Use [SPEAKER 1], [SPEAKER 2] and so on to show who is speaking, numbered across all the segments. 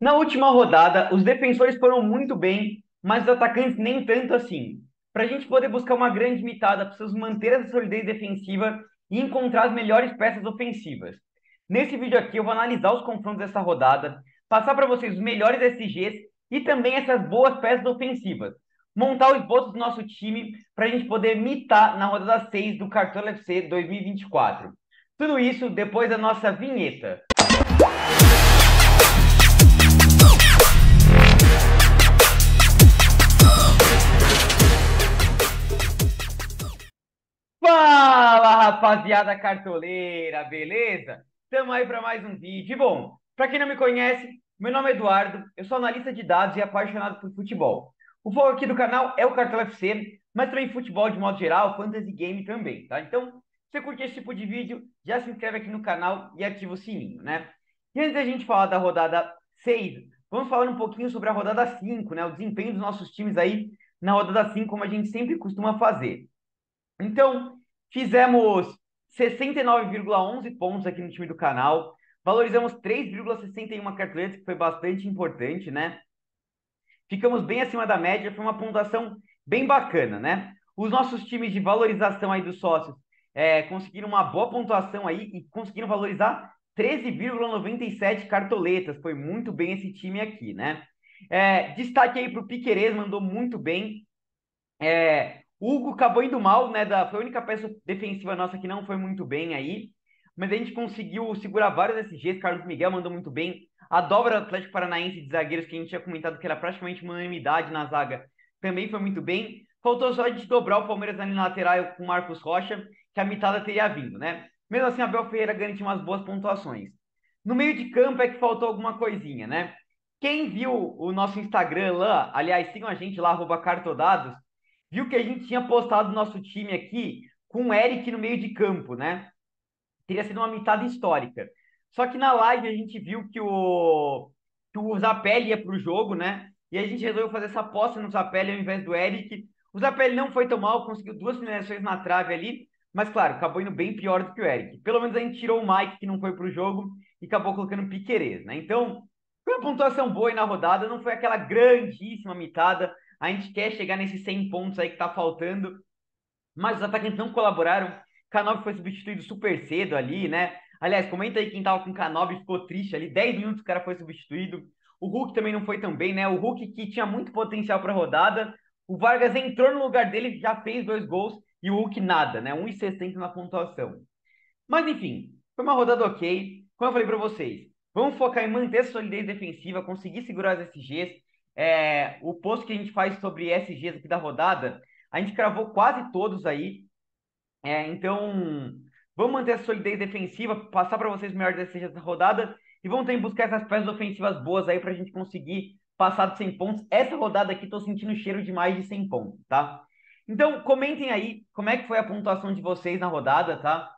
[SPEAKER 1] Na última rodada, os defensores foram muito bem, mas os atacantes nem tanto assim. Para a gente poder buscar uma grande mitada, precisamos manter essa solidez defensiva e encontrar as melhores peças ofensivas. Nesse vídeo aqui, eu vou analisar os confrontos dessa rodada, passar para vocês os melhores SGs e também essas boas peças ofensivas. Montar o esboço do nosso time para a gente poder mitar na rodada 6 do Cartola FC 2024. Tudo isso depois da nossa vinheta. Fala, rapaziada cartoleira, beleza? Estamos aí para mais um vídeo. E bom, para quem não me conhece, meu nome é Eduardo, eu sou analista de dados e apaixonado por futebol. O foco aqui do canal é o Cartola FC, mas também futebol de modo geral, fantasy game também, tá? Então, se você curte esse tipo de vídeo, já se inscreve aqui no canal e ativa o sininho, né? E antes da gente falar da rodada 6, vamos falar um pouquinho sobre a rodada 5, né? O desempenho dos nossos times aí na rodada 5, como a gente sempre costuma fazer. Então, fizemos 69,11 pontos aqui no time do canal. Valorizamos 3,61 cartoletas, que foi bastante importante, né? Ficamos bem acima da média, foi uma pontuação bem bacana, né? Os nossos times de valorização aí dos sócios conseguiram uma boa pontuação aí e conseguiram valorizar 13,97 cartoletas. Foi muito bem esse time aqui, né? Destaque aí para o Piquerez, mandou muito bem. O Hugo acabou indo mal, né? Foi a única peça defensiva nossa que não foi muito bem aí. Mas a gente conseguiu segurar vários SGs. Carlos Miguel mandou muito bem. A dobra do Atlético Paranaense de zagueiros, que a gente tinha comentado que era praticamente uma unanimidade na zaga, também foi muito bem. Faltou só a gente dobrar o Palmeiras ali na lateral com o Marcos Rocha, que a mitada teria vindo, né? Mesmo assim, a Abel Ferreira garantiu umas boas pontuações. No meio de campo é que faltou alguma coisinha, né? Quem viu o nosso Instagram lá, aliás, sigam a gente lá, @cartodados, viu que a gente tinha postado o nosso time aqui com o Eric no meio de campo, né? Teria sido uma mitada histórica. Só que na live a gente viu que o Zapelli ia para o jogo, né? E a gente resolveu fazer essa aposta no Zapelli ao invés do Eric. O Zapelli não foi tão mal, conseguiu duas finalizações na trave ali, mas claro, acabou indo bem pior do que o Eric. Pelo menos a gente tirou o Mike, que não foi para o jogo, e acabou colocando o Piquerez, né? Então, foi uma pontuação boa aí na rodada, não foi aquela grandíssima mitada. A gente quer chegar nesses 100 pontos aí que tá faltando, mas os atacantes não colaboraram. Canóbio foi substituído super cedo ali, né? Aliás, comenta aí quem tava com Canóbio ficou triste ali. 10 minutos o cara foi substituído. O Hulk também não foi tão bem, né? O Hulk que tinha muito potencial para rodada. O Vargas entrou no lugar dele, já fez dois gols. E o Hulk nada, né? 1,60 na pontuação. Mas enfim, foi uma rodada ok. Como eu falei para vocês, vamos focar em manter a solidez defensiva, conseguir segurar as SGs. O post que a gente faz sobre SGs aqui da rodada, a gente cravou quase todos aí. Então, vamos manter a solidez defensiva, passar para vocês o melhor SGs da rodada e vamos também buscar essas peças ofensivas boas aí para a gente conseguir passar de 100 pontos. Essa rodada aqui estou sentindo cheiro de mais de 100 pontos, tá? Então, comentem aí como é que foi a pontuação de vocês na rodada, tá?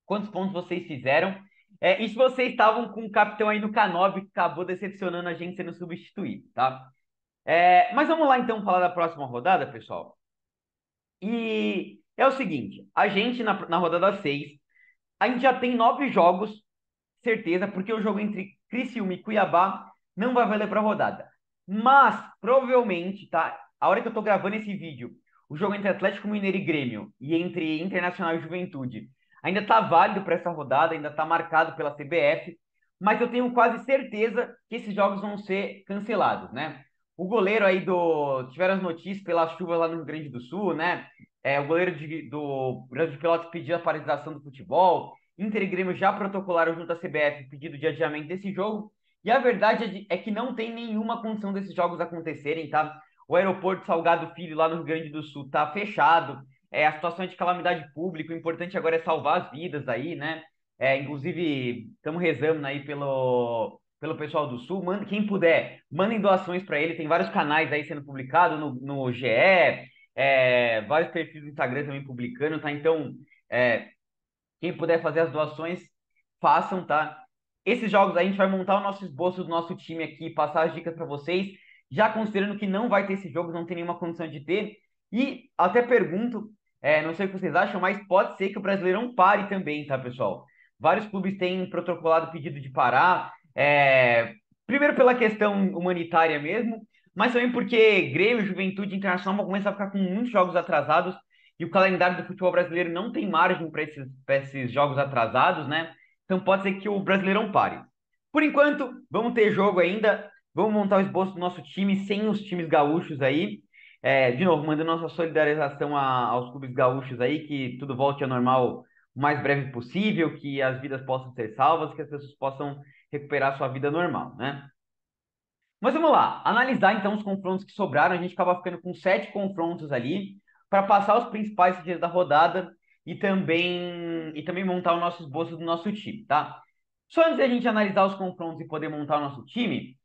[SPEAKER 1] Quantos pontos vocês fizeram. E se vocês estavam com o capitão aí no K9 que acabou decepcionando a gente sendo substituído, tá? Mas vamos lá então falar da próxima rodada, pessoal. E é o seguinte, a gente na rodada 6, a gente já tem 9 jogos, certeza, porque o jogo entre Criciúma e Cuiabá não vai valer para a rodada. Mas, provavelmente, tá? A hora que eu tô gravando esse vídeo, o jogo entre Atlético Mineiro e Grêmio e entre Internacional e Juventude ainda tá válido para essa rodada, ainda tá marcado pela CBF, mas eu tenho quase certeza que esses jogos vão ser cancelados, né? O goleiro aí tiveram as notícias pela chuva lá no Rio Grande do Sul, né? O goleiro do Brasil de Pelotas pediu a paralisação do futebol. Inter e Grêmio já protocolaram junto à CBF pedido de adiamento desse jogo. E a verdade é que não tem nenhuma condição desses jogos acontecerem, tá? O aeroporto Salgado Filho, lá no Rio Grande do Sul, tá fechado. A situação é de calamidade pública. O importante agora é salvar as vidas aí, né? Inclusive, estamos rezando aí pelo pessoal do Sul. Quem puder, mandem doações para ele. Tem vários canais aí sendo publicados no GE, vários perfis do Instagram também publicando, tá? Então, quem puder fazer as doações, façam, tá? Esses jogos a gente vai montar o nosso esboço do nosso time aqui, passar as dicas para vocês, já considerando que não vai ter esse jogo, não tem nenhuma condição de ter. E até pergunto, não sei o que vocês acham, mas pode ser que o Brasileirão pare também, tá, pessoal? Vários clubes têm protocolado pedido de parar. Primeiro pela questão humanitária mesmo, mas também porque Grêmio, Juventude e Internacional vão começar a ficar com muitos jogos atrasados e o calendário do futebol brasileiro não tem margem para esses jogos atrasados, né? Então pode ser que o Brasileirão pare. Por enquanto, vamos ter jogo ainda, vamos montar o esboço do nosso time sem os times gaúchos aí. De novo, mandando nossa solidarização aos clubes gaúchos aí, que tudo volte ao normal o mais breve possível, que as vidas possam ser salvas, que as pessoas possam recuperar sua vida normal, né? Mas vamos lá, analisar então os confrontos que sobraram. A gente acaba ficando com 7 confrontos ali para passar os principais dias da rodada e também montar o nosso esboço do nosso time, tá? Só antes da gente analisar os confrontos e poder montar o nosso time,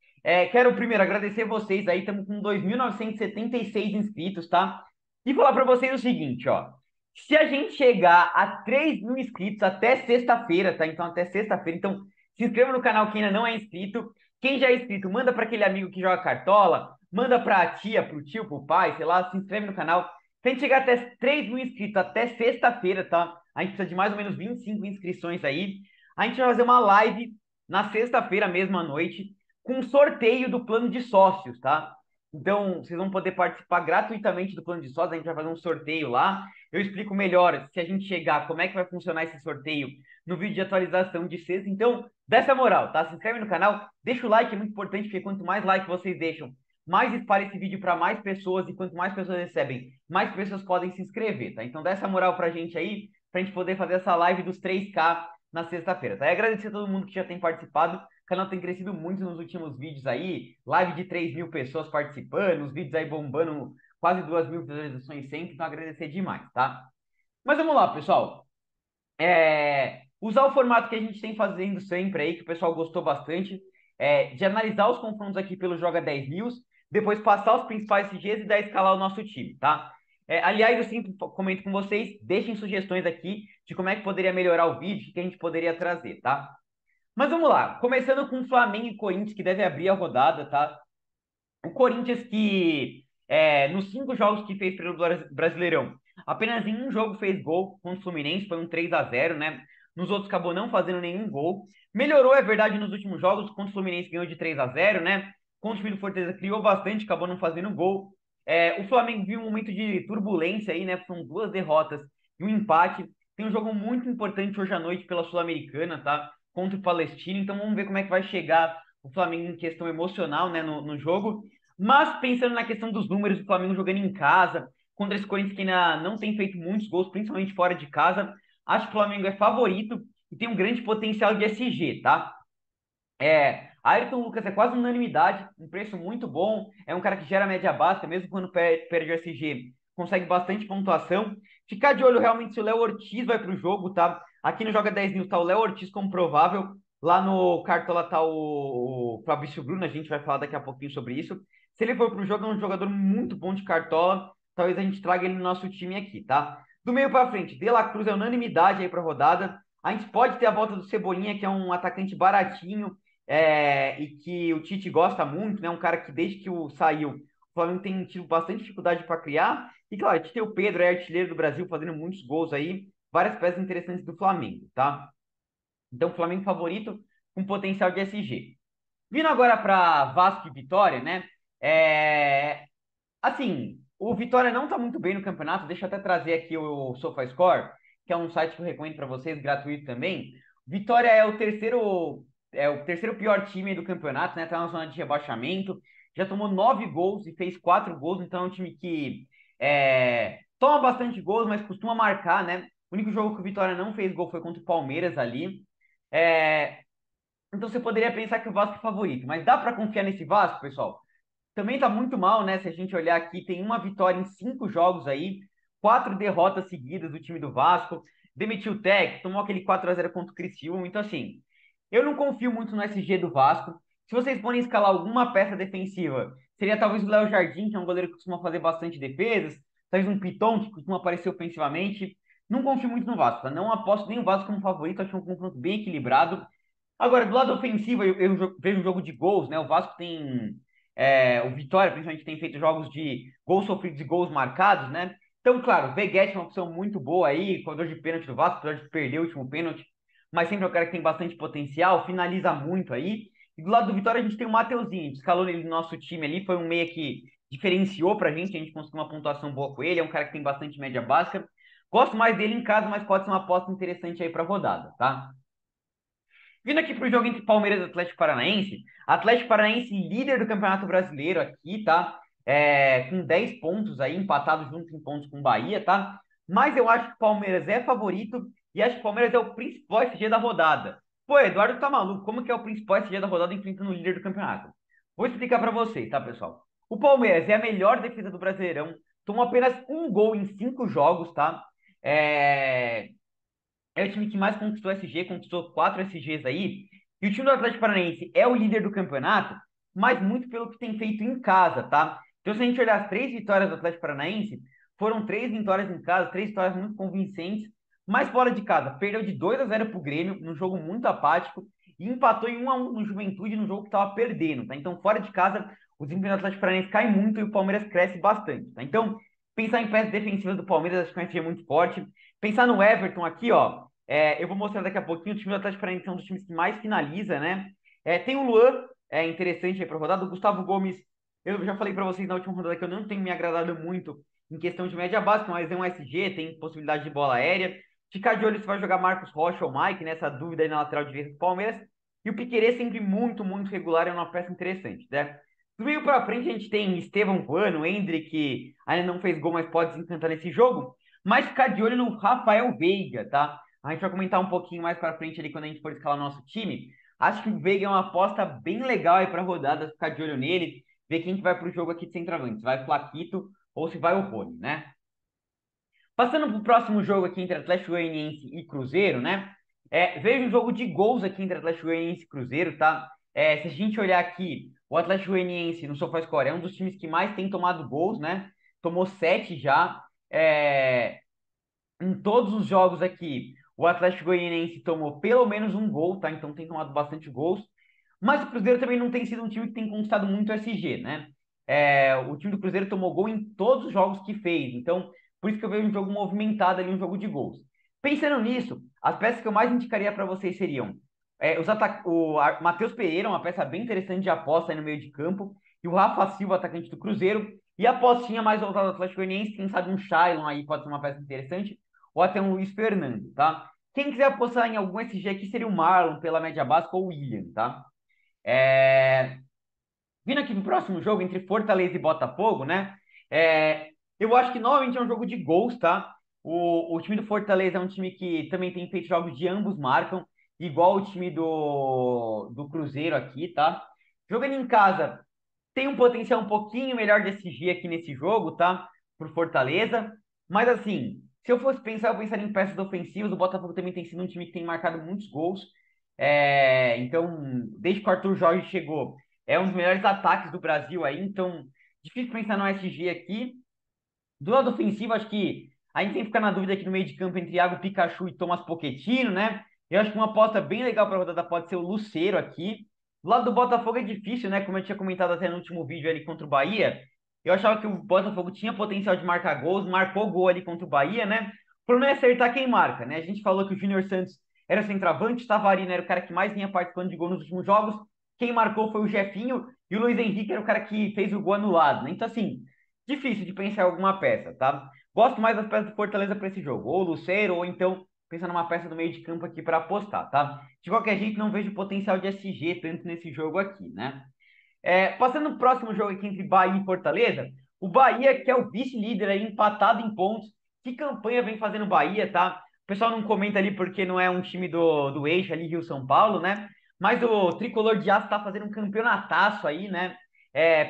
[SPEAKER 1] quero primeiro agradecer vocês aí, estamos com 2.976 inscritos, tá? E falar para vocês o seguinte, ó. Se a gente chegar a 3.000 inscritos até sexta-feira, tá? Então até sexta-feira, então se inscreva no canal quem ainda não é inscrito. Quem já é inscrito, manda para aquele amigo que joga cartola, manda para a tia, para o tio, para o pai, sei lá, se inscreve no canal. Se a gente chegar até 3.000 inscritos até sexta-feira, tá? A gente precisa de mais ou menos 25 inscrições aí. A gente vai fazer uma live na sexta-feira, mesmo à noite, com um sorteio do plano de sócios, tá? Então, vocês vão poder participar gratuitamente do plano de sócios. A gente vai fazer um sorteio lá. Eu explico melhor se a gente chegar, como é que vai funcionar esse sorteio no vídeo de atualização de sexta. Então, dessa moral, tá? Se inscreve no canal, deixa o like, é muito importante, porque quanto mais like vocês deixam, mais espalha esse vídeo para mais pessoas, e quanto mais pessoas recebem, mais pessoas podem se inscrever, tá? Então, dá essa moral pra gente aí, pra gente poder fazer essa live dos 3K na sexta-feira, tá? E agradecer a todo mundo que já tem participado. O canal tem crescido muito nos últimos vídeos aí, live de 3.000 pessoas participando, os vídeos aí bombando quase 2.000 visualizações sempre, então agradecer demais, tá? Mas vamos lá, pessoal. Usar o formato que a gente tem fazendo sempre aí, que o pessoal gostou bastante, de analisar os confrontos aqui pelo Joga 10 News, depois passar os principais CGs e dar escalar o nosso time, tá? Aliás, eu sempre comento com vocês, deixem sugestões aqui de como é que poderia melhorar o vídeo, o que a gente poderia trazer, tá? Mas vamos lá, começando com Flamengo e Corinthians, que deve abrir a rodada, tá? O Corinthians que, nos 5 jogos que fez pelo Brasileirão, apenas em um jogo fez gol contra o Fluminense, foi um 3-0, né? Nos outros acabou não fazendo nenhum gol. Melhorou, é verdade, nos últimos jogos, contra o Fluminense ganhou de 3-0, né? Contra o time do Fortaleza criou bastante, acabou não fazendo gol. O Flamengo viu um momento de turbulência aí, né? São 2 derrotas e um empate. Tem um jogo muito importante hoje à noite pela Sul-Americana, tá? Contra o Palestino, então vamos ver como é que vai chegar o Flamengo em questão emocional, né, no jogo. Mas pensando na questão dos números, o Flamengo jogando em casa, contra esse Corinthians que ainda não tem feito muitos gols, principalmente fora de casa, acho que o Flamengo é favorito e tem um grande potencial de SG, tá? Ayrton Lucas é quase unanimidade, um preço muito bom, é um cara que gera média básica, mesmo quando perde o SG, consegue bastante pontuação. Ficar de olho realmente se o Léo Ortiz vai para o jogo, tá? Aqui no Joga 10 Mil tá o Léo Ortiz como provável, lá no Cartola tá o Fabrício Bruno, a gente vai falar daqui a pouquinho sobre isso. Se ele for para o jogo, é um jogador muito bom de Cartola, talvez a gente traga ele no nosso time aqui, tá? Do meio para frente, De La Cruz é unanimidade aí para a rodada. A gente pode ter a volta do Cebolinha, que é um atacante baratinho, e que o Tite gosta muito, né? Um cara que desde que saiu, o Flamengo tem tido bastante dificuldade para criar. E claro, a gente tem o Pedro, é artilheiro do Brasil, fazendo muitos gols aí, várias peças interessantes do Flamengo, tá? Então, Flamengo favorito com potencial de SG. Vindo agora para Vasco e Vitória, né? Assim, o Vitória não tá muito bem no campeonato. Deixa eu até trazer aqui o SofaScore, que é um site que eu recomendo para vocês, gratuito também. Vitória é o terceiro pior time do campeonato, né? Tá na zona de rebaixamento. Já tomou 9 gols e fez 4 gols, então é um time que toma bastante gols, mas costuma marcar, né? O único jogo que o Vitória não fez gol foi contra o Palmeiras ali. É, então você poderia pensar que o Vasco é favorito, mas dá para confiar nesse Vasco, pessoal? Também tá muito mal, né? Se a gente olhar aqui, tem uma vitória em 5 jogos aí, 4 derrotas seguidas do time do Vasco, demitiu o técnico, tomou aquele 4-0 contra o Criciúma. Então, assim, eu não confio muito no SG do Vasco. Se vocês forem escalar alguma peça defensiva, seria talvez o Léo Jardim, que é um goleiro que costuma fazer bastante defesas, talvez um Piton, que costuma aparecer ofensivamente. Não confio muito no Vasco, tá? Não aposto nem o Vasco como favorito, acho um confronto bem equilibrado. Agora, do lado ofensivo, eu vejo um jogo de gols, né? O Vasco tem. O Vitória, principalmente, tem feito jogos de gols sofridos e gols marcados, né? Então, claro, Veguete é uma opção muito boa aí, corredor de pênalti do Vasco, apesar de perder o último pênalti, mas sempre é um cara que tem bastante potencial, finaliza muito aí. E do lado do Vitória a gente tem o Mateuzinho, a gente escalou ele no nosso time ali, foi um meia que diferenciou pra gente, a gente conseguiu uma pontuação boa com ele, é um cara que tem bastante média básica. Gosto mais dele em casa, mas pode ser uma aposta interessante aí pra rodada, tá? Vindo aqui pro jogo entre Palmeiras e Atlético Paranaense, Atlético Paranaense líder do Campeonato Brasileiro aqui, tá? Com 10 pontos aí, empatado junto em pontos com o Bahia, tá? Mas eu acho que o Palmeiras é favorito e acho que o Palmeiras é o principal SG da rodada. Pô, Eduardo tá maluco, como que é o principal SG da rodada enfrentando o líder do campeonato? Vou explicar pra vocês, tá, pessoal? O Palmeiras é a melhor defesa do Brasileirão, tomou apenas um gol em 5 jogos, tá? É, é o time que mais conquistou SG, conquistou 4 SGs aí. E o time do Atlético Paranaense é o líder do campeonato, mas muito pelo que tem feito em casa, tá? Então, se a gente olhar as 3 vitórias do Atlético Paranaense, foram 3 vitórias em casa, 3 vitórias muito convincentes, mas fora de casa, perdeu de 2-0 pro Grêmio, num jogo muito apático, e empatou em 1-1 no Juventude, num jogo que estava perdendo, tá? Então, fora de casa, o desempenho do Atlético Paranaense cai muito e o Palmeiras cresce bastante, tá? Então, pensar em peças defensivas do Palmeiras, acho que vai ser muito forte. Pensar no Everton aqui, ó, eu vou mostrar daqui a pouquinho. O time do Atlético Paranaense é um dos times que mais finaliza, né? Tem o Luan, interessante aí para rodada. O Gustavo Gomes, eu já falei para vocês na última rodada que eu não tenho me agradado muito em questão de média básica, mas é um SG, tem possibilidade de bola aérea. Ficar de olho se vai jogar Marcos Rocha ou Mike, nessa dúvida aí na lateral direita do Palmeiras. E o Piquerez sempre muito, muito regular, é uma peça interessante, né? Do meio para frente a gente tem Estevão Bueno, Hendrick, que ainda não fez gol, mas pode desencantar nesse jogo. Mas ficar de olho no Rafael Veiga, tá? A gente vai comentar um pouquinho mais para frente ali quando a gente for escalar nosso time. Acho que o Veiga é uma aposta bem legal aí para rodada, ficar de olho nele, ver quem que vai para o jogo aqui de centroavante, se vai o Flaquito ou se vai o Rony, né? Passando para o próximo jogo aqui entre Atlético Goianiense e Cruzeiro, né? Vejo um jogo de gols aqui entre Atlético Goianiense e Cruzeiro, tá? Se a gente olhar aqui, o Atlético Goianiense no SofaScore é um dos times que mais tem tomado gols, né? Tomou 7 já. Em todos os jogos aqui, o Atlético Goianiense tomou pelo menos um gol, tá? Então tem tomado bastante gols. Mas o Cruzeiro também não tem sido um time que tem conquistado muito SG, né? O time do Cruzeiro tomou gol em todos os jogos que fez. Então, por isso que eu vejo um jogo movimentado ali, um jogo de gols. Pensando nisso, as peças que eu mais indicaria para vocês seriam o Matheus Pereira, uma peça bem interessante de aposta aí no meio de campo, e o Rafa Silva, atacante do Cruzeiro, e a apostinha mais voltada do Atlético Goianiense, quem sabe um Shailon aí pode ser uma peça interessante, ou até um Luiz Fernando, tá? Quem quiser apostar em algum SG aqui seria o Marlon pela média básica ou o William, tá? É... Vindo aqui pro próximo jogo entre Fortaleza e Botafogo, né? Eu acho que novamente é um jogo de gols, tá? O time do Fortaleza é um time que também tem feito jogos de ambos marcam, igual o time do Cruzeiro aqui, tá? Jogando em casa, tem um potencial um pouquinho melhor de SG aqui nesse jogo, tá? Pro Fortaleza. Mas assim, se eu fosse pensar, eu pensaria em peças ofensivas. O Botafogo também tem sido um time que tem marcado muitos gols. Então, desde que o Arthur Jorge chegou, é um dos melhores ataques do Brasil aí. Então, difícil pensar no SG aqui. Do lado ofensivo, acho que a gente tem que ficar na dúvida aqui no meio de campo entre Iago Pikachu e Thomas Pochettino, né? Eu acho que uma aposta bem legal para a rodada pode ser o Lucero aqui. Do lado do Botafogo é difícil, né? Como eu tinha comentado até no último vídeo ali contra o Bahia. Eu achava que o Botafogo tinha potencial de marcar gols, marcou gol ali contra o Bahia, né? O problema é acertar quem marca, né? A gente falou que o Júnior Santos era centroavante, o Tavarino era o cara que mais vinha participando de gol nos últimos jogos. Quem marcou foi o Jefinho e o Luiz Henrique era o cara que fez o gol anulado, né? Então, assim, difícil de pensar em alguma peça, tá? Gosto mais das peças do Fortaleza para esse jogo, ou Lucero, ou então pensar numa peça do meio de campo aqui para apostar, tá? De qualquer jeito, não vejo potencial de SG tanto nesse jogo aqui, né? Passando no próximo jogo aqui entre Bahia e Fortaleza, o Bahia, que é o vice-líder aí, empatado em pontos. Que campanha vem fazendo o Bahia, tá? O pessoal não comenta ali porque não é um time do eixo ali, Rio-São Paulo, né? Mas o Tricolor de Aço tá fazendo um campeonataço aí, né?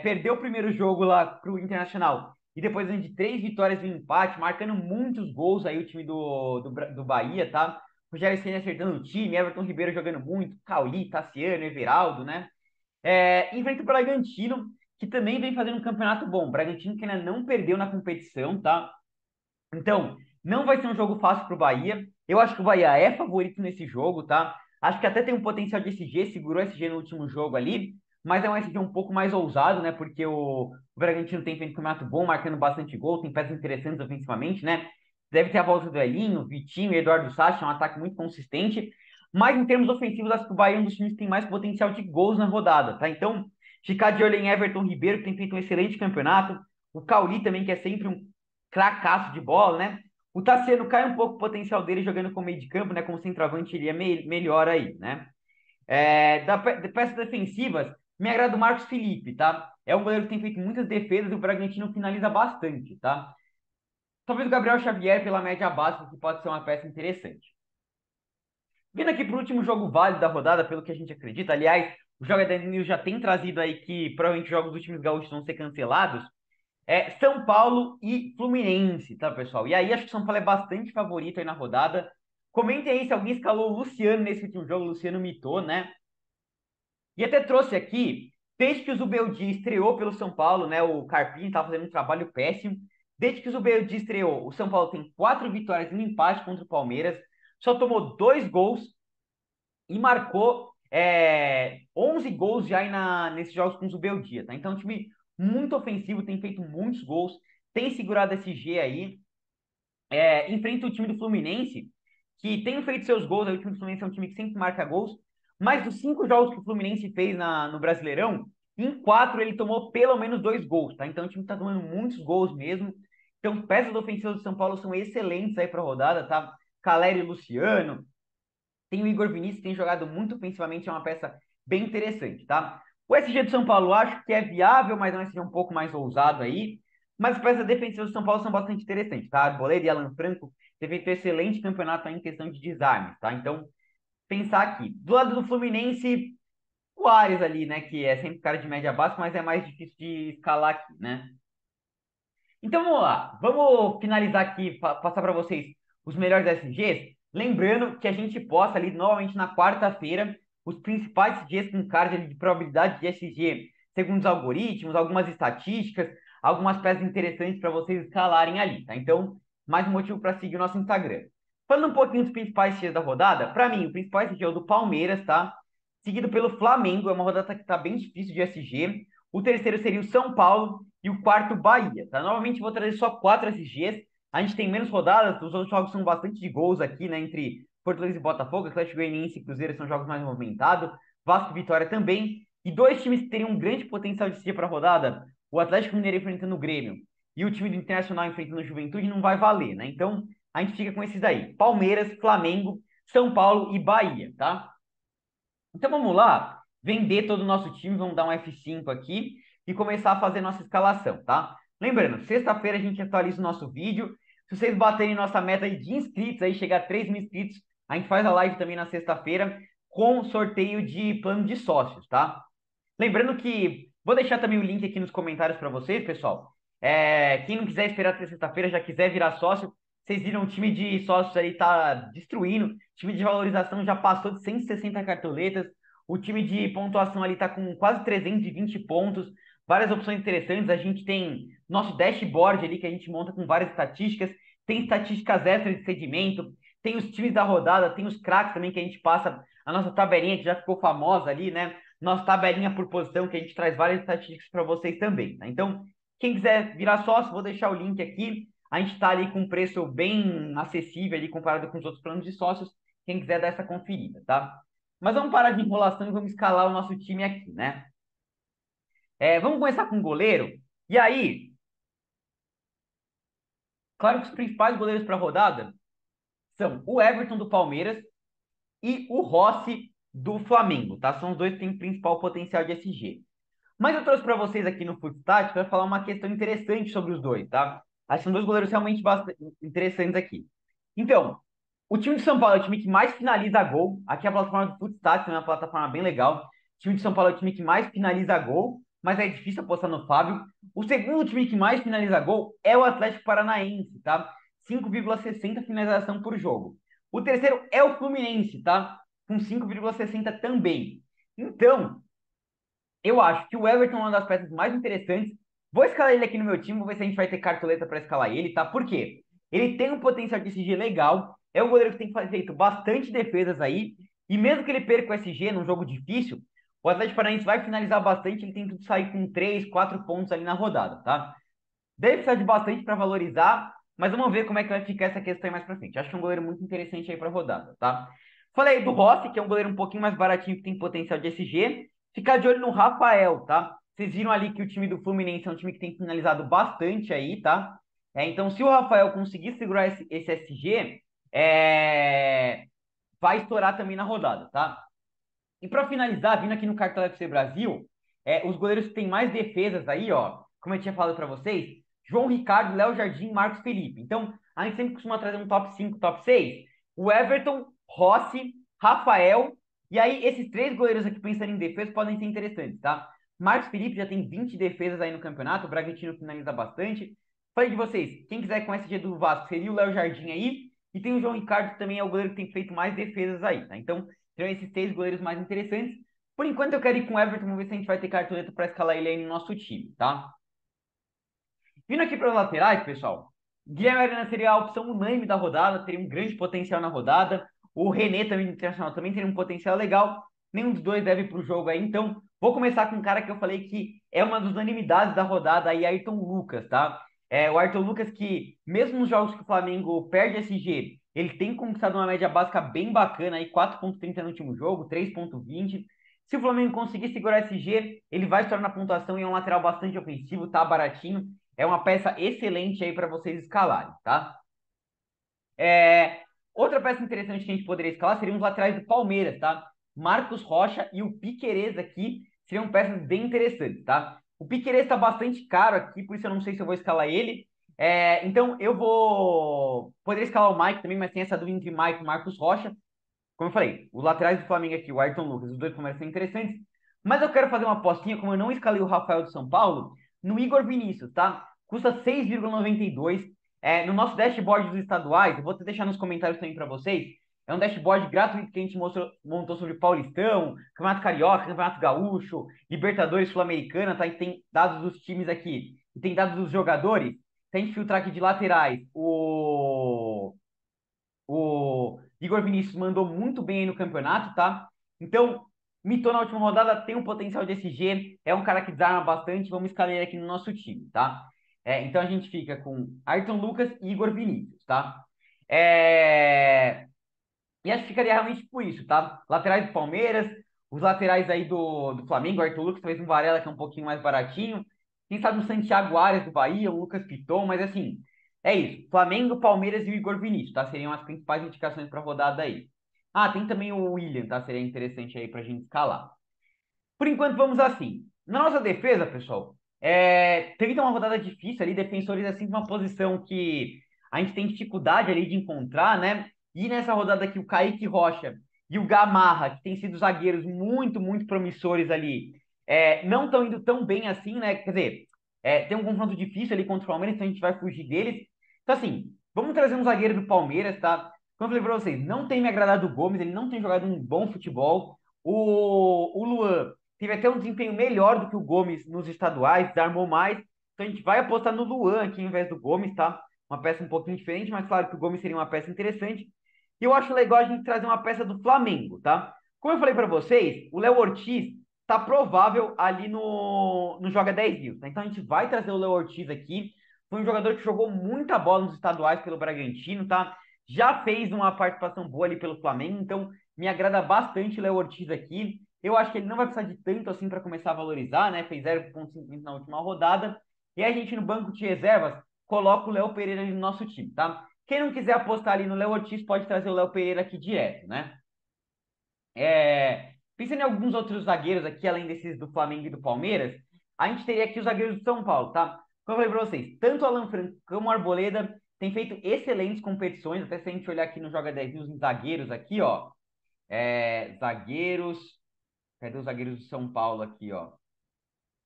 [SPEAKER 1] Perdeu o primeiro jogo lá pro Internacional e depois de 3 vitórias e um empate, marcando muitos gols aí o time do Bahia, tá? Rogério Ceni acertando o time, Everton Ribeiro jogando muito, Cauli, Tassiano, Everaldo, né? Enfrenta o Bragantino, que também vem fazendo um campeonato bom. Bragantino que ainda não perdeu na competição, tá? Então, não vai ser um jogo fácil para o Bahia. Eu acho que o Bahia é favorito nesse jogo, tá? Acho que até tem um potencial de SG, segurou SG no último jogo ali, mas é um SG um pouco mais ousado, né? Porque o Bragantino tem feito um campeonato bom, marcando bastante gol, tem peças interessantes ofensivamente, né? Deve ter a volta do Elinho, Vitinho e Eduardo Sacha, um ataque muito consistente. Mas em termos ofensivos, acho que o Bahia é um dos times que tem mais potencial de gols na rodada, tá? Então, ficar de olho em Everton Ribeiro, que tem feito um excelente campeonato. O Cauli também, que é sempre um cracaço de bola, né? O Tassiano cai um pouco o potencial dele jogando como meio de campo, né? Como centroavante, ele é melhor aí, né? De peças defensivas, me agrada o Marcos Felipe, tá? É um goleiro que tem feito muitas defesas e o Bragantino finaliza bastante, tá? Talvez o Gabriel Xavier pela média básica, que pode ser uma peça interessante. Vindo aqui para o último jogo válido da rodada, pelo que a gente acredita, aliás, o Joga News já tem trazido aí que provavelmente jogos dos times gaúchos vão ser cancelados, São Paulo e Fluminense, tá, pessoal? E aí acho que o São Paulo é bastante favorito aí na rodada. Comentem aí se alguém escalou o Luciano nesse último jogo, o Luciano mitou, né? E até trouxe aqui, desde que o Zubeldia estreou pelo São Paulo, né? O Carpini estava fazendo um trabalho péssimo. Desde que o Zubeldia estreou, o São Paulo tem 4 vitórias e um empate contra o Palmeiras, só tomou 2 gols e marcou 11 gols já aí nesses jogos com o Zubeldia, tá? Então, é um time muito ofensivo, tem feito muitos gols, tem segurado esse G aí. Enfrenta o time do Fluminense, que tem feito seus gols. Aí o time do Fluminense é um time que sempre marca gols. Mas dos 5 jogos que o Fluminense fez no Brasileirão, em 4 ele tomou pelo menos 2 gols, tá? Então o time tá tomando muitos gols mesmo. Então, peças ofensivas do São Paulo são excelentes aí pra rodada, tá? Caleri e Luciano. Tem o Igor Vinícius, que tem jogado muito ofensivamente, é uma peça bem interessante, tá? O SG do São Paulo acho que é viável, mas é um SG um pouco mais ousado aí. Mas as peças defensivas do São Paulo são bastante interessantes, tá? Arboleda e Alan Franco têm feito um excelente campeonato aí em questão de desarmes, tá? Então, pensar aqui. Do lado do Fluminense, o Ares ali, né? Que é sempre cara de média baixa, mas é mais difícil de escalar aqui, né? Então vamos lá, vamos finalizar aqui, passar para vocês os melhores SGs. Lembrando que a gente posta ali novamente na quarta-feira os principais SGs com card ali de probabilidade de SG, segundo os algoritmos, algumas estatísticas, algumas peças interessantes para vocês escalarem ali, tá? Então, mais um motivo para seguir o nosso Instagram. Falando um pouquinho dos principais SGs da rodada, para mim, o principal SG é o do Palmeiras, tá? Seguido pelo Flamengo, é uma rodada que está bem difícil de SG. O terceiro seria o São Paulo e o quarto Bahia, tá? Novamente vou trazer só 4 SGs. A gente tem menos rodadas, os outros jogos são bastante de gols aqui, né? Entre Fortaleza e Botafogo, Atlético Goianiense e Cruzeiro são jogos mais movimentados. Vasco e Vitória também. E 2 times que teriam um grande potencial de SG para a rodada, o Atlético Mineiro enfrentando o Grêmio e o time do Internacional enfrentando o Juventude, não vai valer, né? Então a gente fica com esses daí: Palmeiras, Flamengo, São Paulo e Bahia, tá? Então vamos lá, vender todo o nosso time, vamos dar um F5 aqui e começar a fazer nossa escalação, tá? Lembrando, sexta-feira a gente atualiza o nosso vídeo. Se vocês baterem nossa meta de inscritos, aí chegar a 3 mil inscritos, a gente faz a live também na sexta-feira com sorteio de plano de sócios, tá? Lembrando que vou deixar também o link aqui nos comentários para vocês, pessoal. Quem não quiser esperar até sexta-feira, já quiser virar sócio, vocês viram o time de sócios aí tá destruindo. O time de valorização já passou de 160 cartoletas. O time de pontuação ali tá com quase 320 pontos. Várias opções interessantes. A gente tem nosso dashboard ali que a gente monta com várias estatísticas. Tem estatísticas extras de segmento. Tem os times da rodada, tem os craques também que a gente passa a nossa tabelinha que já ficou famosa ali, né? Nossa tabelinha por posição, que a gente traz várias estatísticas para vocês também, tá? Então, quem quiser virar sócio, vou deixar o link aqui. A gente está ali com um preço bem acessível ali comparado com os outros planos de sócios. Quem quiser dar essa conferida, tá? Mas vamos parar de enrolação e vamos escalar o nosso time aqui, né? Vamos começar com o goleiro. E aí, claro que os principais goleiros para a rodada são o Everton do Palmeiras e o Rossi do Flamengo, tá? São os dois que têm principal potencial de SG. Mas eu trouxe para vocês aqui no Footstat para falar uma questão interessante sobre os dois, tá? Acho que são dois goleiros realmente bastante interessantes aqui. Então, o time de São Paulo é o time que mais finaliza gol. Aqui é a plataforma do Footstat, é uma plataforma bem legal. O time de São Paulo é o time que mais finaliza gol, mas é difícil apostar no Fábio. O segundo time que mais finaliza gol é o Atlético Paranaense, tá? 5,60 finalização por jogo. O terceiro é o Fluminense, tá? Com 5,60 também. Então, eu acho que o Everton é uma das peças mais interessantes. Vou escalar ele aqui no meu time, vou ver se a gente vai ter cartoleta para escalar ele, tá? Por quê? Ele tem um potencial de SG legal, é um goleiro que tem feito bastante defesas aí, e mesmo que ele perca o SG num jogo difícil, o Atlético Paranaense vai finalizar bastante, ele tem tudo sair com 3, 4 pontos ali na rodada, tá? Deve precisar de bastante para valorizar, mas vamos ver como é que vai ficar essa questão aí mais pra frente. Acho que é um goleiro muito interessante aí para rodada, tá? Falei do Rossi, que é um goleiro um pouquinho mais baratinho, que tem potencial de SG. Ficar de olho no Rafael, tá? Vocês viram ali que o time do Fluminense é um time que tem finalizado bastante aí, tá? Então, se o Rafael conseguir segurar esse SG, vai estourar também na rodada, tá? E para finalizar, vindo aqui no Cartão FC Brasil, os goleiros que têm mais defesas aí, ó, como eu tinha falado para vocês, João Ricardo, Léo Jardim, Marcos Felipe. Então, a gente sempre costuma trazer um top 5, top 6. O Everton, Rossi, Rafael, e aí esses três goleiros aqui pensando em defesa podem ser interessantes, tá? Marcos Felipe já tem 20 defesas aí no campeonato, o Bragantino finaliza bastante. Falei de vocês, quem quiser com SG do Vasco seria o Léo Jardim aí, e tem o João Ricardo que também é o goleiro que tem feito mais defesas aí, tá? Então, seriam esses três goleiros mais interessantes. Por enquanto eu quero ir com o Everton, vamos ver se a gente vai ter cartoleta para escalar ele aí no nosso time, tá? Vindo aqui para as laterais, pessoal, Guilherme Arana seria a opção unânime da rodada, teria um grande potencial na rodada. O René também do Internacional também teria um potencial legal. Nenhum dos dois deve para o jogo aí, então vou começar com um cara que eu falei que é uma das unanimidades da rodada aí, Ayrton Lucas, tá? O Ayrton Lucas que, mesmo nos jogos que o Flamengo perde SG, ele tem conquistado uma média básica bem bacana aí, 4,30 no último jogo, 3,20. Se o Flamengo conseguir segurar SG, ele vai estourar na pontuação e é um lateral bastante ofensivo, tá baratinho. É uma peça excelente aí para vocês escalarem, tá? É, Outra peça interessante que a gente poderia escalar seriam os laterais do Palmeiras, tá? Marcos Rocha e o Piquerez aqui seriam peças bem interessantes, tá? O Piquerez está bastante caro aqui, por isso eu não sei se eu vou escalar ele. Então eu vou poder escalar o Mike também, mas tem essa dúvida entre Mike e Marcos Rocha. Como eu falei, os laterais do Flamengo aqui, o Ayrton Lucas, os dois começam interessantes. Mas eu quero fazer uma apostinha, como eu não escalei o Rafael de São Paulo, no Igor Vinícius, tá? Custa 6,92. No nosso dashboard dos estaduais, eu vou deixar nos comentários também para vocês. É um dashboard gratuito que a gente montou sobre Paulistão, Campeonato Carioca, Campeonato Gaúcho, Libertadores Sul-Americana, tá? E tem dados dos times aqui, e tem dados dos jogadores. Se a gente filtrar aqui de laterais, o Igor Vinícius mandou muito bem aí no campeonato, tá? Então, mitou na última rodada, tem um potencial de SG, é um cara que desarma bastante, vamos escalar ele aqui no nosso time, tá? Então a gente fica com Ayrton Lucas e Igor Vinícius, tá? E acho que ficaria realmente por isso, tá? Laterais do Palmeiras, os laterais aí do Flamengo, o Arthur Lucas, talvez um Varela que é um pouquinho mais baratinho. Quem sabe o Santiago Arias do Bahia, o Lucas Piton, mas assim, é isso. Flamengo, Palmeiras e o Igor Vinícius, tá? Seriam as principais indicações para a rodada aí. Ah, tem também o William, tá? Seria interessante aí pra gente escalar. Por enquanto, vamos assim. Na nossa defesa, pessoal, teve uma rodada difícil ali, defensores assim, uma posição que a gente tem dificuldade ali de encontrar, né? E nessa rodada aqui, o Kaique Rocha e o Gamarra, que têm sido zagueiros muito, muito promissores ali, não estão indo tão bem assim, né? Quer dizer, tem um confronto difícil ali contra o Palmeiras, então a gente vai fugir deles. Então, assim, vamos trazer um zagueiro do Palmeiras, tá? Como eu falei pra vocês, não tem me agradado o Gomes, ele não tem jogado um bom futebol. O Luan teve até um desempenho melhor do que o Gomes nos estaduais, desarmou mais. Então a gente vai apostar no Luan aqui ao invés do Gomes, tá? Uma peça um pouquinho diferente, mas claro que o Gomes seria uma peça interessante. E eu acho legal a gente trazer uma peça do Flamengo, tá? Como eu falei para vocês, o Léo Ortiz tá provável ali no Joga 10 Mil, tá? Então a gente vai trazer o Léo Ortiz aqui. Foi um jogador que jogou muita bola nos estaduais pelo Bragantino, tá? Já fez uma participação boa ali pelo Flamengo, então me agrada bastante o Léo Ortiz aqui. Eu acho que ele não vai precisar de tanto assim para começar a valorizar, né? Fez 0,50 na última rodada. E a gente no banco de reservas coloca o Léo Pereira ali no nosso time, tá? Quem não quiser apostar ali no Léo Ortiz pode trazer o Léo Pereira aqui direto, né? Pensando em alguns outros zagueiros aqui, além desses do Flamengo e do Palmeiras, a gente teria aqui os zagueiros do São Paulo, tá? Como eu falei para vocês, tanto o Alan Franco como o Arboleda têm feito excelentes competições, até se a gente olhar aqui no Joga 10 Mil, os zagueiros aqui, ó. Zagueiros. Cadê os zagueiros do São Paulo aqui, ó?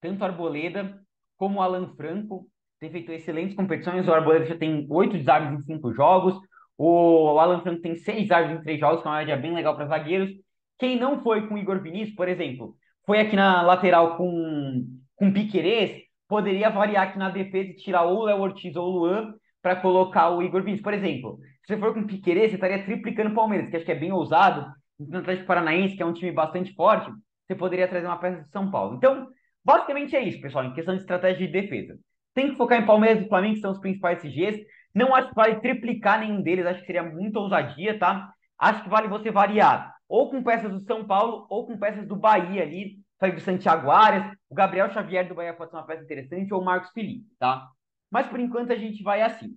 [SPEAKER 1] Tanto o Arboleda como o Alan Franco têm feito excelentes competições. O Arboleda já tem 8 desarmes em 5 jogos. O Alan Franco tem 6 desarmes em 3 jogos, que é uma média bem legal para zagueiros. Quem não foi com o Igor Vinícius, por exemplo, foi aqui na lateral com Piquerez, poderia variar aqui na defesa e tirar ou o Léo Ortiz ou o Luan para colocar o Igor Vinícius. Por exemplo, se você for com Piquerez, você estaria triplicando o Palmeiras, que acho que é bem ousado. No Atlético Paranaense, que é um time bastante forte, você poderia trazer uma peça de São Paulo. Então, basicamente é isso, pessoal, em questão de estratégia de defesa. Tem que focar em Palmeiras e Flamengo, que são os principais CGs. Não acho que vale triplicar nenhum deles, acho que seria muita ousadia, tá? acho que vale você variar, ou com peças do São Paulo, ou com peças do Bahia ali, sai do Santiago Arias, o Gabriel Xavier do Bahia pode ser uma peça interessante, ou o Marcos Felipe, tá? Mas por enquanto a gente vai assim.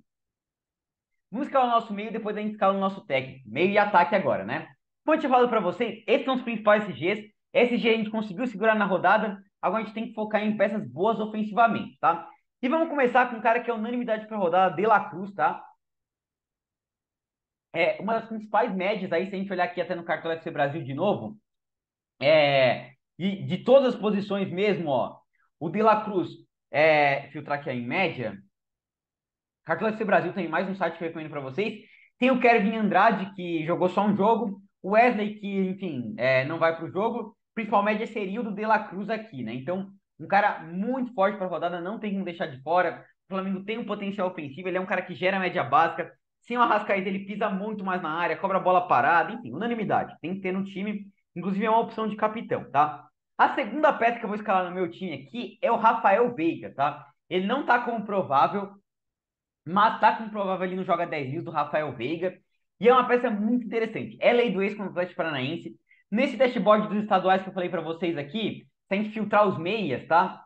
[SPEAKER 1] Vamos escalar o nosso meio, depois a gente escala o nosso técnico. Meio e ataque agora, né? Como eu tinha falado para vocês, esses são os principais SGs. SG a gente conseguiu segurar na rodada, agora a gente tem que focar em peças boas ofensivamente, tá? E vamos começar com um cara que é unanimidade para rodada, De La Cruz, tá? Uma das principais médias aí, se a gente olhar aqui até no Cartola FC Brasil de novo, e de todas as posições mesmo, ó, o De La Cruz, filtrar aqui em média, Cartola FC Brasil tem mais um site que eu recomendo para vocês. Tem o Kevin Andrade, que jogou só um jogo. O Wesley, que, enfim, não vai para o jogo. Principal média seria o do De La Cruz aqui, né? Então, um cara muito forte para a rodada, não tem como deixar de fora. O Flamengo tem um potencial ofensivo, ele é um cara que gera média básica. Sem o Arrascaeta, ele pisa muito mais na área, cobra a bola parada, enfim, unanimidade. Tem que ter no time, inclusive é uma opção de capitão, tá? A segunda peça que eu vou escalar no meu time aqui é o Rafael Veiga, tá? Ele não tá como provável, mas tá com provável ali no Joga 10 Mil do Rafael Veiga. E é uma peça muito interessante. É lei do ex contra o Atlético Paranaense. Nesse dashboard dos estaduais que eu falei para vocês aqui, se a gente filtrar os meias, tá?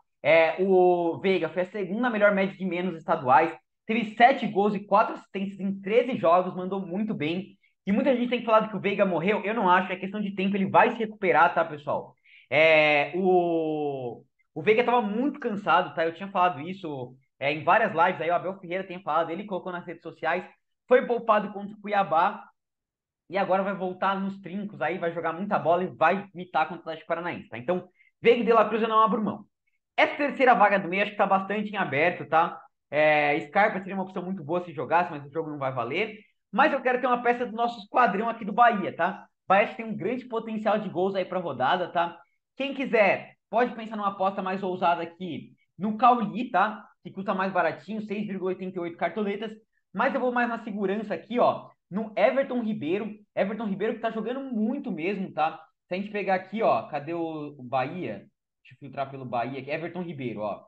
[SPEAKER 1] O Veiga foi a segunda melhor média de menos estaduais. Teve 7 gols e 4 assistências em 13 jogos, mandou muito bem. E muita gente tem falado que o Veiga morreu. Eu não acho, é questão de tempo, ele vai se recuperar, tá, pessoal? O Veiga estava muito cansado, tá? Eu tinha falado isso em várias lives aí, o Abel Ferreira tem falado, ele colocou nas redes sociais, foi poupado contra o Cuiabá e agora vai voltar nos trincos aí, vai jogar muita bola e vai mitar contra o Atlético Paranaense, tá? Então, Veiga e De La Cruz eu não abro mão. Essa terceira vaga do meio acho que tá bastante em aberto, tá? Scarpa seria uma opção muito boa se jogasse, mas o jogo não vai valer. Mas eu quero ter uma peça do nosso esquadrão aqui do Bahia, tá? Bahia tem um grande potencial de gols aí pra rodada, tá? Quem quiser, pode pensar numa aposta mais ousada aqui no Cauli, tá? Que custa mais baratinho, 6,88 cartoletas. Mas eu vou mais na segurança aqui, ó, no Everton Ribeiro. Everton Ribeiro que tá jogando muito mesmo, tá? Se a gente pegar aqui, ó, cadê o Bahia? Deixa eu filtrar pelo Bahia aqui. Everton Ribeiro, ó.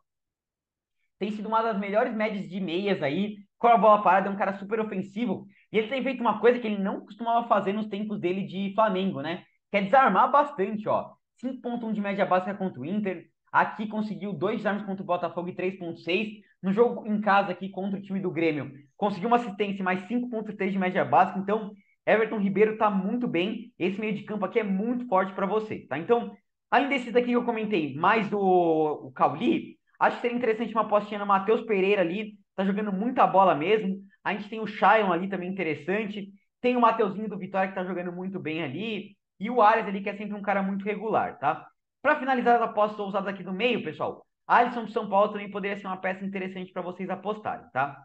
[SPEAKER 1] Tem sido uma das melhores médias de meias aí. Com a bola parada, é um cara super ofensivo. E ele tem feito uma coisa que ele não costumava fazer nos tempos dele de Flamengo, né? Que é desarmar bastante, ó. 5,1 de média básica contra o Inter. Aqui conseguiu 2 desarmes contra o Botafogo e 3,6. No jogo em casa aqui contra o time do Grêmio, conseguiu uma assistência mais 5,3 de média básica. Então, Everton Ribeiro tá muito bem. Esse meio de campo aqui é muito forte para você, tá? Então, além desses aqui que eu comentei, mais o Cauli, acho que seria interessante uma apostinha no Matheus Pereira ali, tá jogando muita bola mesmo. A gente tem o Shailon ali também interessante. Tem o Mateuzinho do Vitória que tá jogando muito bem ali. E o Arias ali, que é sempre um cara muito regular, tá? Para finalizar as apostas ousadas aqui do meio, pessoal, Alisson de São Paulo também poderia ser uma peça interessante para vocês apostarem, tá?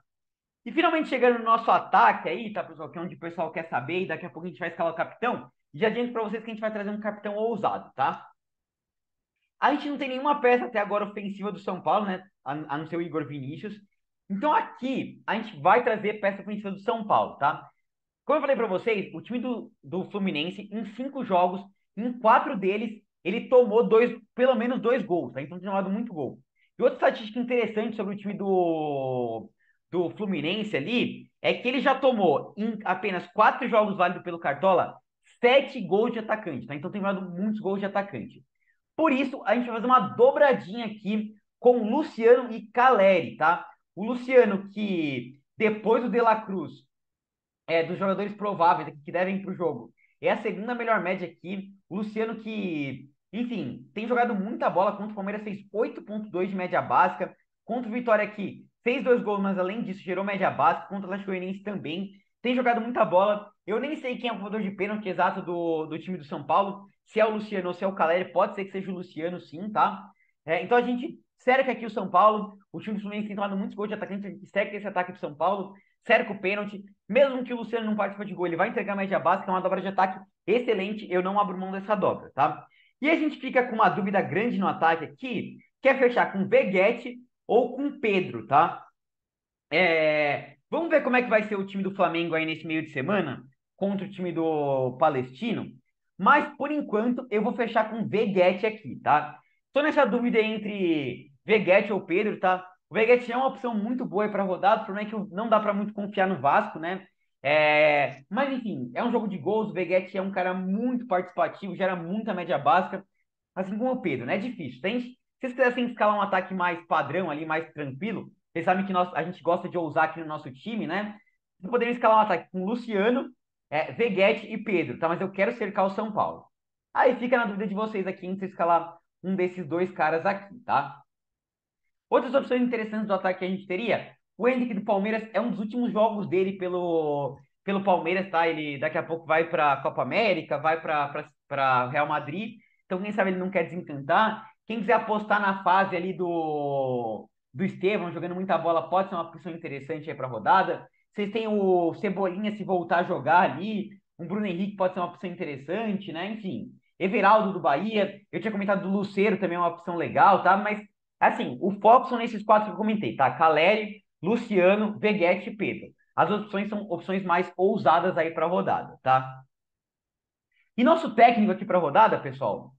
[SPEAKER 1] E finalmente chegando no nosso ataque aí, tá, pessoal? Que é onde o pessoal quer saber, e daqui a pouco a gente vai escalar o capitão. E já adianto para vocês que a gente vai trazer um capitão ousado, tá? A gente não tem nenhuma peça até agora ofensiva do São Paulo, né? A não ser o Igor Vinícius. Então aqui a gente vai trazer peça ofensiva do São Paulo, tá? Como eu falei para vocês, o time do Fluminense, em 5 jogos, em 4 deles, ele tomou pelo menos 2 gols, tá? Então tem tomado muito gol. E outra estatística interessante sobre o time do Fluminense ali é que ele já tomou, em apenas 4 jogos válidos pelo Cartola, 7 gols de atacante, tá? Então tem tomado muitos gols de atacante. Por isso, a gente vai fazer uma dobradinha aqui com Luciano e Caleri, tá? O Luciano, que depois do De La Cruz, dos jogadores prováveis aqui que devem ir para o jogo, é a segunda melhor média aqui. O Luciano, que, enfim, tem jogado muita bola contra o Palmeiras, fez 8,2 de média básica. Contra o Vitória aqui, fez 2 gols, mas além disso, gerou média básica. Contra o Atlético Goianiense também. Tem jogado muita bola. Eu nem sei quem é o cobrador de pênalti exato do time do São Paulo. Se é o Luciano ou se é o Caleri, pode ser que seja o Luciano, sim, tá? Então a gente cerca aqui o São Paulo. O time do Fluminense tem tomado muitos gols de atacante. A gente cerca esse ataque do São Paulo. Cerca o pênalti. Mesmo que o Luciano não participe de gol, ele vai entregar a média básica. É uma dobra de ataque excelente. Eu não abro mão dessa dobra, tá? E a gente fica com uma dúvida grande no ataque aqui. Quer fechar com Veguete ou com Pedro, tá? Vamos ver como é que vai ser o time do Flamengo aí nesse meio de semana contra o time do Palestino. Mas, por enquanto, eu vou fechar com Veguete aqui, tá? Tô nessa dúvida entre Veguete ou Pedro, tá? O Veguete é uma opção muito boa para rodada, o problema é que não dá para muito confiar no Vasco, né? Mas enfim, é um jogo de gols. O Veguete é um cara muito participativo, gera muita média básica, assim como o Pedro, né? É difícil. Se vocês quisessem escalar um ataque mais padrão ali, mais tranquilo, vocês sabem que a gente gosta de ousar aqui no nosso time, né? Vocês poderiam escalar um ataque com Luciano, Veguete e Pedro, tá? Mas eu quero cercar o São Paulo. Aí fica na dúvida de vocês aqui em se escalar um desses dois caras aqui, tá? Outras opções interessantes do ataque que a gente teria, o Henrique do Palmeiras é um dos últimos jogos dele pelo Palmeiras, tá? Ele daqui a pouco vai para a Copa América, vai para Real Madrid, então quem sabe ele não quer desencantar. Quem quiser apostar na fase ali do Estevão, jogando muita bola, pode ser uma opção interessante aí para a rodada. Vocês têm o Cebolinha se voltar a jogar ali, um Bruno Henrique pode ser uma opção interessante, né? Enfim, Everaldo do Bahia, eu tinha comentado do Lucero também é uma opção legal, tá? Mas assim, o foco são nesses quatro que eu comentei, tá? Caleri, Luciano, Veguete e Pedro. As opções são opções mais ousadas aí para a rodada, tá? E nosso técnico aqui para a rodada, pessoal,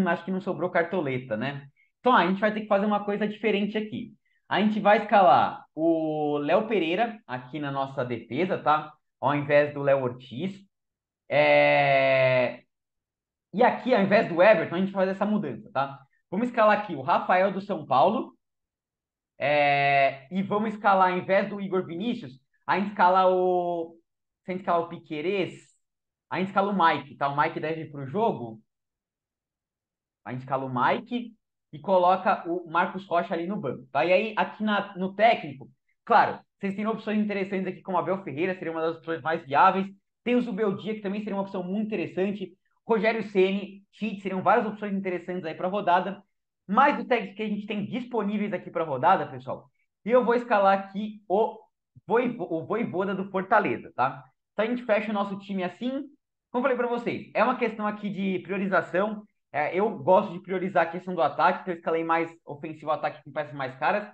[SPEAKER 1] acho que não sobrou cartoleta, né? Então, a gente vai ter que fazer uma coisa diferente aqui. A gente vai escalar o Léo Pereira aqui na nossa defesa, tá? Ao invés do Léo Ortiz. E aqui, ao invés do Everton, a gente vai fazer essa mudança, tá? Vamos escalar aqui o Rafael do São Paulo. E vamos escalar, ao invés do Igor Vinícius, a gente escala o. Se a gente escalar o Piquerez, a gente escala o Mike, tá? O Mike deve ir para o jogo. A gente escala o Mike e coloca o Marcos Rocha ali no banco, tá? E aí, aqui no técnico, claro, vocês têm opções interessantes aqui, como Abel Ferreira, seria uma das opções mais viáveis. Tem o Zubeldia, que também seria uma opção muito interessante. Rogério Ceni, Tite, seriam várias opções interessantes aí para a rodada. Mais os técnicos que a gente tem disponíveis aqui para a rodada, pessoal. E eu vou escalar aqui o Voivoda do Fortaleza, tá? Então a gente fecha o nosso time assim. Como eu falei para vocês, é uma questão aqui de priorização. Eu gosto de priorizar a questão do ataque, então eu escalei mais ofensivo ataque com peças mais caras.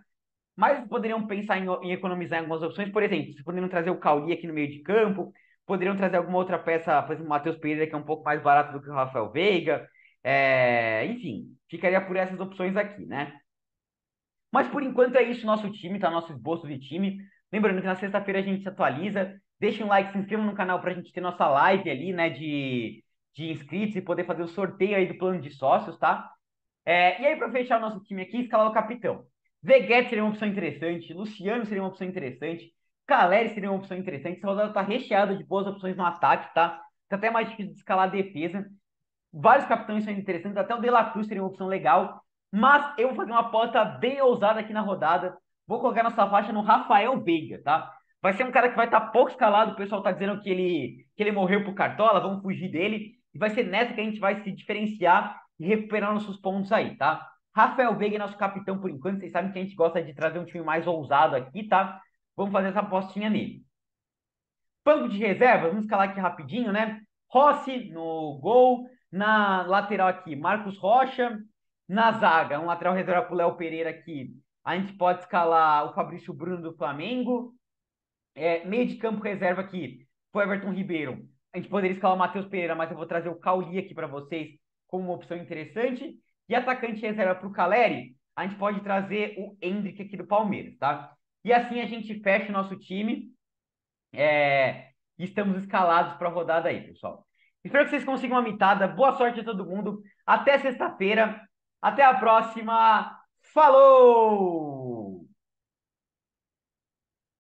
[SPEAKER 1] Mas poderiam pensar em economizar em algumas opções. Por exemplo, vocês poderiam trazer o Cauli aqui no meio de campo, poderiam trazer alguma outra peça, por exemplo, o Matheus Pereira, que é um pouco mais barato do que o Rafael Veiga. Enfim, ficaria por essas opções aqui, né? Mas por enquanto é isso, nosso time, tá? Nosso esboço de time. Lembrando que na sexta-feira a gente se atualiza. Deixa um like, se inscreva no canal para a gente ter nossa live ali, né? De inscritos e poder fazer o sorteio aí do plano de sócios, tá? E aí, para fechar o nosso time aqui, escalar o capitão. Veguete seria uma opção interessante, Luciano seria uma opção interessante, Caleri seria uma opção interessante. Essa rodada tá recheada de boas opções no ataque, tá? Tá até mais difícil de escalar a defesa. Vários capitães são interessantes, até o De La Cruz seria uma opção legal. Mas eu vou fazer uma aposta bem ousada aqui na rodada. Vou colocar nossa faixa no Rafael Veiga, tá? Vai ser um cara que vai estar pouco escalado. O pessoal tá dizendo que ele morreu pro Cartola, vamos fugir dele. E vai ser nessa que a gente vai se diferenciar e recuperar nossos pontos aí, tá? Rafael Veiga é nosso capitão por enquanto. Vocês sabem que a gente gosta de trazer um time mais ousado aqui, tá? Vamos fazer essa apostinha nele. Banco de reservas, vamos escalar aqui rapidinho, né? Rossi no gol. Na lateral aqui, Marcos Rocha. Na zaga, um lateral reserva para o Léo Pereira aqui. A gente pode escalar o Fabrício Bruno do Flamengo. Meio de campo reserva aqui, o Everton Ribeiro. A gente poderia escalar o Matheus Pereira, mas eu vou trazer o Cauli aqui para vocês como uma opção interessante. E atacante reserva para o Caleri, a gente pode trazer o Endrick aqui do Palmeiras, tá? E assim a gente fecha o nosso time. Estamos escalados para a rodada aí, pessoal. Espero que vocês consigam uma mitada. Boa sorte a todo mundo. Até sexta-feira. Até a próxima. Falou!